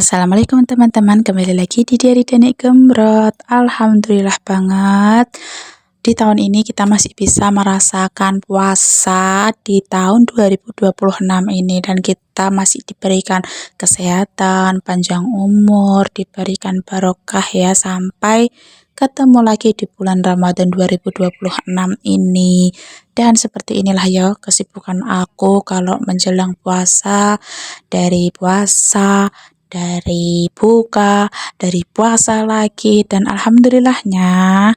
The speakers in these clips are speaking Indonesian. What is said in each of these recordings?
Assalamualaikum teman-teman, kembali lagi di Diari Denik Gembrot. Alhamdulillah banget, di tahun ini kita masih bisa merasakan puasa di tahun 2026 ini, dan kita masih diberikan kesehatan, panjang umur, diberikan barokah ya, sampai ketemu lagi di bulan Ramadan 2026 ini. Dan seperti inilah ya kesibukan aku kalau menjelang puasa, dari puasa, dari buka, dari puasa lagi, dan alhamdulillahnya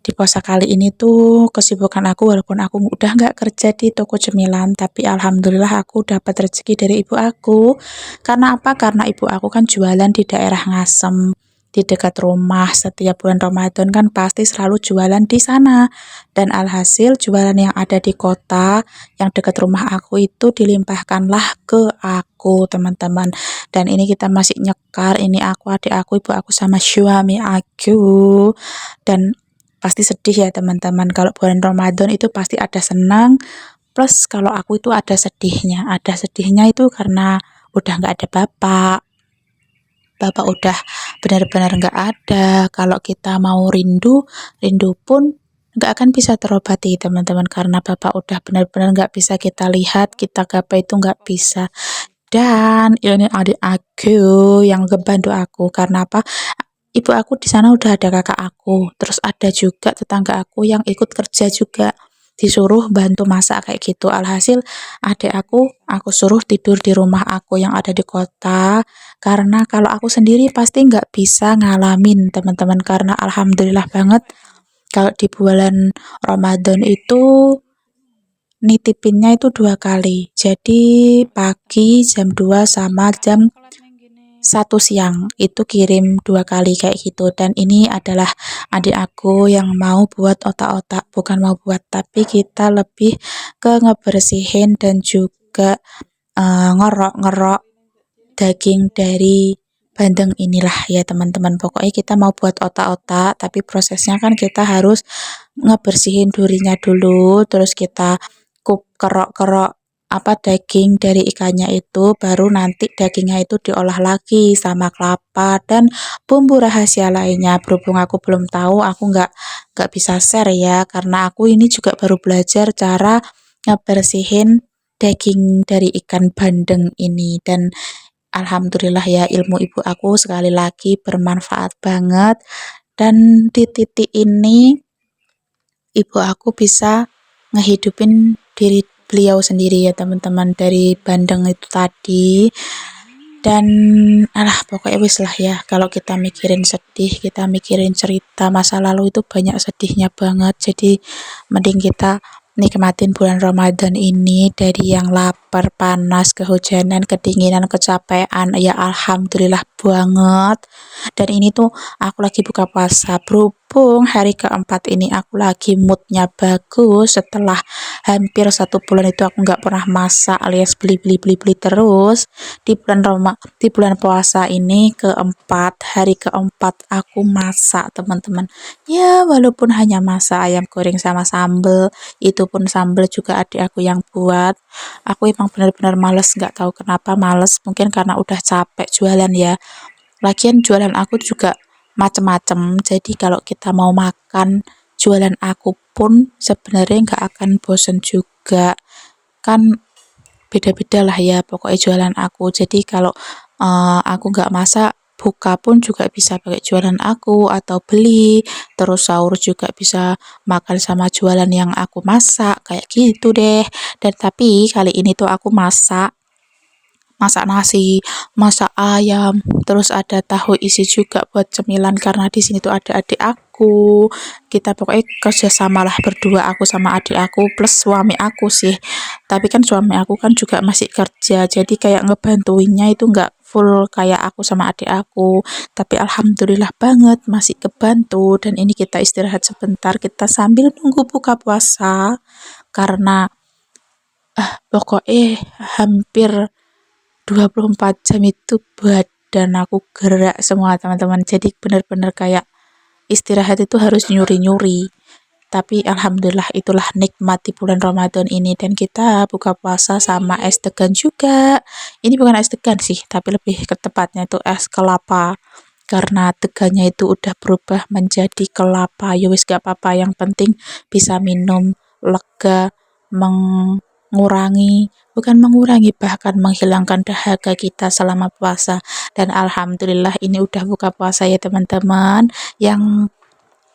di puasa kali ini tuh kesibukan aku, walaupun aku udah nggak kerja di toko cemilan, tapi alhamdulillah aku dapat rezeki dari ibu aku. Karena apa? Karena ibu aku kan jualan di daerah Ngasem, di dekat rumah. Setiap bulan Ramadan kan pasti selalu jualan di sana. Dan alhasil jualan yang ada di kota yang dekat rumah aku itu dilimpahkanlah ke aku, teman-teman. Dan ini kita masih nyekar, ini aku, adik aku, ibu aku sama suami aku. Dan pasti sedih ya teman-teman, kalau bulan Ramadan itu pasti ada senang, plus kalau aku itu ada sedihnya. Ada sedihnya itu karena udah nggak ada bapak. Bapak udah benar-benar nggak ada. Kalau kita mau rindu, rindu pun nggak akan bisa terobati teman-teman, karena bapak udah benar-benar nggak bisa kita lihat, kita gapai itu nggak bisa. Dan ini adik aku yang ngebantu aku, karena apa? Ibu aku di sana udah ada kakak aku, terus ada juga tetangga aku yang ikut kerja juga, disuruh bantu masak kayak gitu. Alhasil adik aku suruh tidur di rumah aku yang ada di kota, karena kalau aku sendiri pasti nggak bisa ngalamin teman-teman, karena alhamdulillah banget kalau di bulan Ramadan itu nitipinnya itu 2 kali. Jadi pagi jam 2 sama jam 1 siang itu kirim 2 kali kayak gitu. Dan ini adalah adik aku yang mau buat otak-otak, bukan mau buat, tapi kita lebih ke ngebersihin dan juga ngerok-ngerok daging dari bandeng inilah ya teman-teman. Pokoknya kita mau buat otak-otak, tapi prosesnya kan kita harus ngebersihin durinya dulu, terus kita kerok-kerok daging dari ikannya itu, baru nanti dagingnya itu diolah lagi sama kelapa dan bumbu rahasia lainnya. Berhubung aku belum tahu, aku nggak bisa share ya, karena aku ini juga baru belajar cara ngebersihin daging dari ikan bandeng ini. Dan alhamdulillah ya, ilmu ibu aku sekali lagi bermanfaat banget, dan di titik ini ibu aku bisa ngehidupin diri beliau sendiri ya teman-teman, dari bandeng itu tadi. Dan pokoknya wis lah ya, kalau kita mikirin sedih, kita mikirin cerita masa lalu itu banyak sedihnya banget. Jadi mending kita nikmatin bulan Ramadan ini, dari yang lapar, panas, kehujanan, kedinginan, kecapean, ya alhamdulillah banget. Dan ini tuh aku lagi buka puasa, berhubung hari keempat ini aku lagi moodnya bagus. Setelah hampir 1 bulan itu aku nggak pernah masak alias beli terus, di bulan puasa ini hari keempat aku masak teman-teman. Ya walaupun hanya masak ayam goreng sama sambel, itu pun sambel juga adik aku yang buat. Aku emang benar-benar males, nggak tahu kenapa males, mungkin karena udah capek jualan ya. Lagian jualan aku juga macem-macem, jadi kalau kita mau makan jualan aku pun sebenarnya nggak akan bosen juga. Kan beda-beda lah ya pokoknya jualan aku. Jadi kalau aku nggak masak, buka pun juga bisa pakai jualan aku, atau beli, terus sahur juga bisa makan sama jualan yang aku masak, kayak gitu deh. Dan tapi kali ini tuh aku masak masak nasi, masak ayam, terus ada tahu isi juga buat cemilan, karena di sini tuh ada adik aku. Kita pokoknya kerjasama lah berdua, aku sama adik aku plus suami aku sih. Tapi kan suami aku kan juga masih kerja, jadi kayak ngebantuinnya itu nggak full kayak aku sama adik aku. Tapi alhamdulillah banget masih kebantu. Dan ini kita istirahat sebentar, kita sambil nunggu buka puasa, karena pokoknya hampir 24 jam itu badan aku gerak semua teman-teman. Jadi benar-benar kayak istirahat itu harus nyuri-nyuri. Tapi alhamdulillah itulah nikmat di bulan Ramadan ini, dan kita buka puasa sama es degan juga. Ini bukan es degan sih, tapi lebih ke tepatnya itu es kelapa. Karena degannya itu udah berubah menjadi kelapa. Ya wis gak apa-apa, yang penting bisa minum, lega, bukan mengurangi, bahkan menghilangkan dahaga kita selama puasa. Dan alhamdulillah ini udah buka puasa ya teman-teman.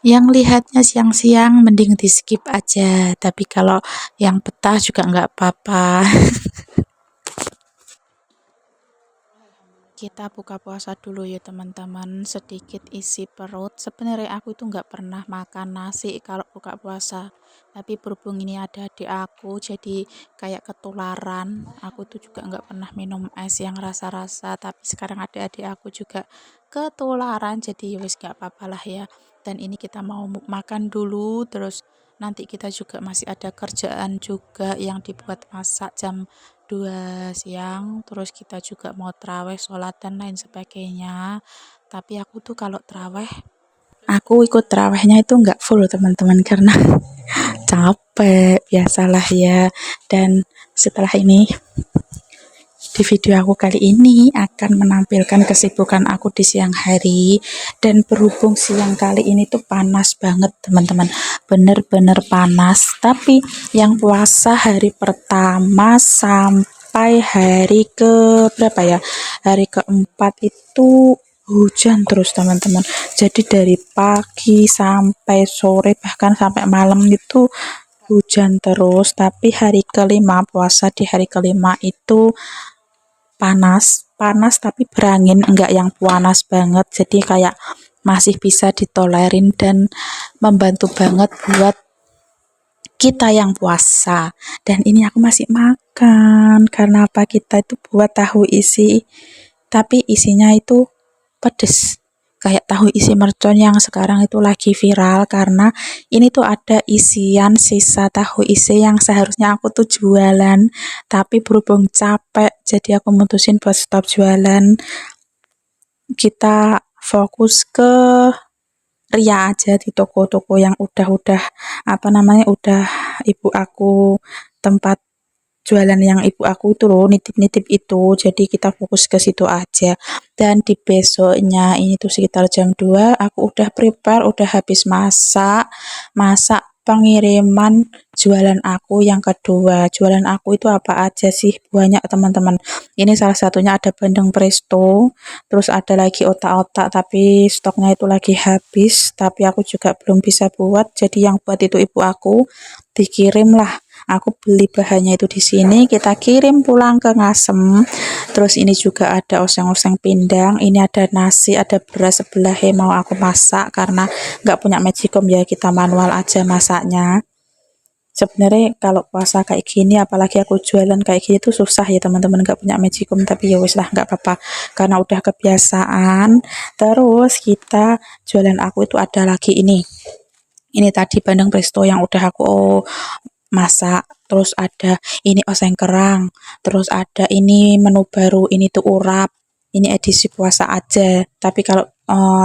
Yang lihatnya siang-siang mending di skip aja, tapi kalau yang betah juga nggak apa-apa. Kita buka puasa dulu ya teman-teman, sedikit isi perut. Sebenarnya aku itu nggak pernah makan nasi kalau buka puasa, tapi berhubung ini ada adik aku, jadi kayak ketularan. Aku tuh juga nggak pernah minum es yang rasa-rasa, tapi sekarang ada adik aku juga ketularan, jadi ya wis nggak apa-apa lah ya. Dan ini kita mau makan dulu, terus nanti kita juga masih ada kerjaan juga yang dibuat masak jam 2 siang, terus kita juga mau traweh, sholat dan lain sebagainya. Tapi aku tuh kalau traweh, aku ikut trawehnya itu nggak full teman-teman, karena capek, biasalah ya. Dan setelah ini, di video aku kali ini akan menampilkan kesibukan aku di siang hari, dan berhubung siang kali ini tuh panas banget teman-teman, bener-bener panas. Tapi yang puasa hari pertama sampai hari ke berapa ya, hari keempat itu hujan terus teman-teman. Jadi dari pagi sampai sore, bahkan sampai malam itu hujan terus. Tapi hari kelima, puasa di hari kelima itu panas tapi berangin, enggak yang panas banget, jadi kayak masih bisa ditolerin dan membantu banget buat kita yang puasa. Dan ini aku masih makan karena apa, kita itu buat tahu isi tapi isinya itu pedes, kayak tahu isi mercon yang sekarang itu lagi viral. Karena ini tuh ada isian sisa tahu isi yang seharusnya aku tuh jualan, tapi berhubung capek jadi aku mutusin buat stop jualan. Kita fokus ke ria aja di toko-toko yang udah apa namanya, udah ibu aku, tempat jualan yang ibu aku itu loh, nitip-nitip itu, jadi kita fokus ke situ aja. Dan di besoknya ini tuh sekitar jam 2 aku udah prepare, udah habis masak pengiriman jualan aku yang kedua. Jualan aku itu apa aja sih, banyak teman-teman. Ini salah satunya ada bandeng presto, terus ada lagi otak-otak tapi stoknya itu lagi habis, tapi aku juga belum bisa buat, jadi yang buat itu ibu aku. Dikirim lah, aku beli bahannya itu di sini, kita kirim pulang ke Ngasem. Terus ini juga ada oseng-oseng pindang, ini ada nasi, ada beras sebelah mau aku masak karena nggak punya magicom ya, kita manual aja masaknya. Sebenarnya kalau puasa kayak gini, apalagi aku jualan kayak gini tuh susah ya teman-teman, nggak punya magicom, tapi ya wis lah nggak apa-apa karena udah kebiasaan. Terus kita jualan aku itu ada lagi ini tadi bandeng presto yang udah aku masak, terus ada ini oseng kerang, terus ada ini menu baru, ini tuh urap, ini edisi puasa aja, tapi kalau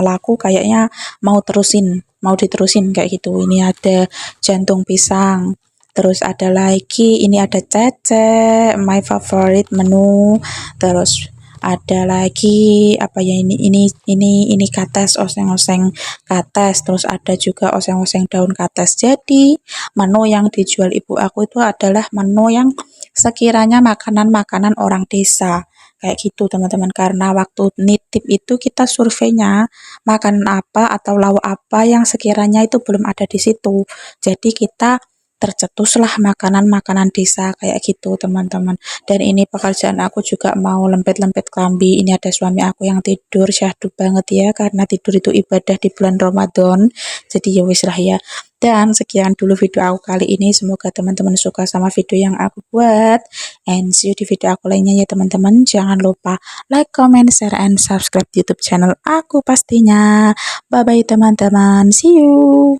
laku kayaknya mau diterusin kayak gitu. Ini ada jantung pisang, terus ada lagi ini ada cecek, my favorite menu. Terus ada lagi apa ya, ini kates, oseng-oseng kates, terus ada juga oseng-oseng daun kates. Jadi menu yang dijual ibu aku itu adalah menu yang sekiranya makanan-makanan orang desa kayak gitu teman-teman. Karena waktu nitip itu kita surveinya makanan apa atau lauk apa yang sekiranya itu belum ada di situ, jadi kita tercetuslah makanan-makanan desa kayak gitu teman-teman. Dan ini pekerjaan aku juga mau lempet-lempet klambi. Ini ada suami aku yang tidur syahdu banget ya, karena tidur itu ibadah di bulan Ramadan, jadi ya wis lah ya. Dan sekian dulu video aku kali ini, semoga teman-teman suka sama video yang aku buat, and see you di video aku lainnya ya teman-teman. Jangan lupa like, comment, share, and subscribe YouTube channel aku pastinya. Bye bye teman-teman, see you.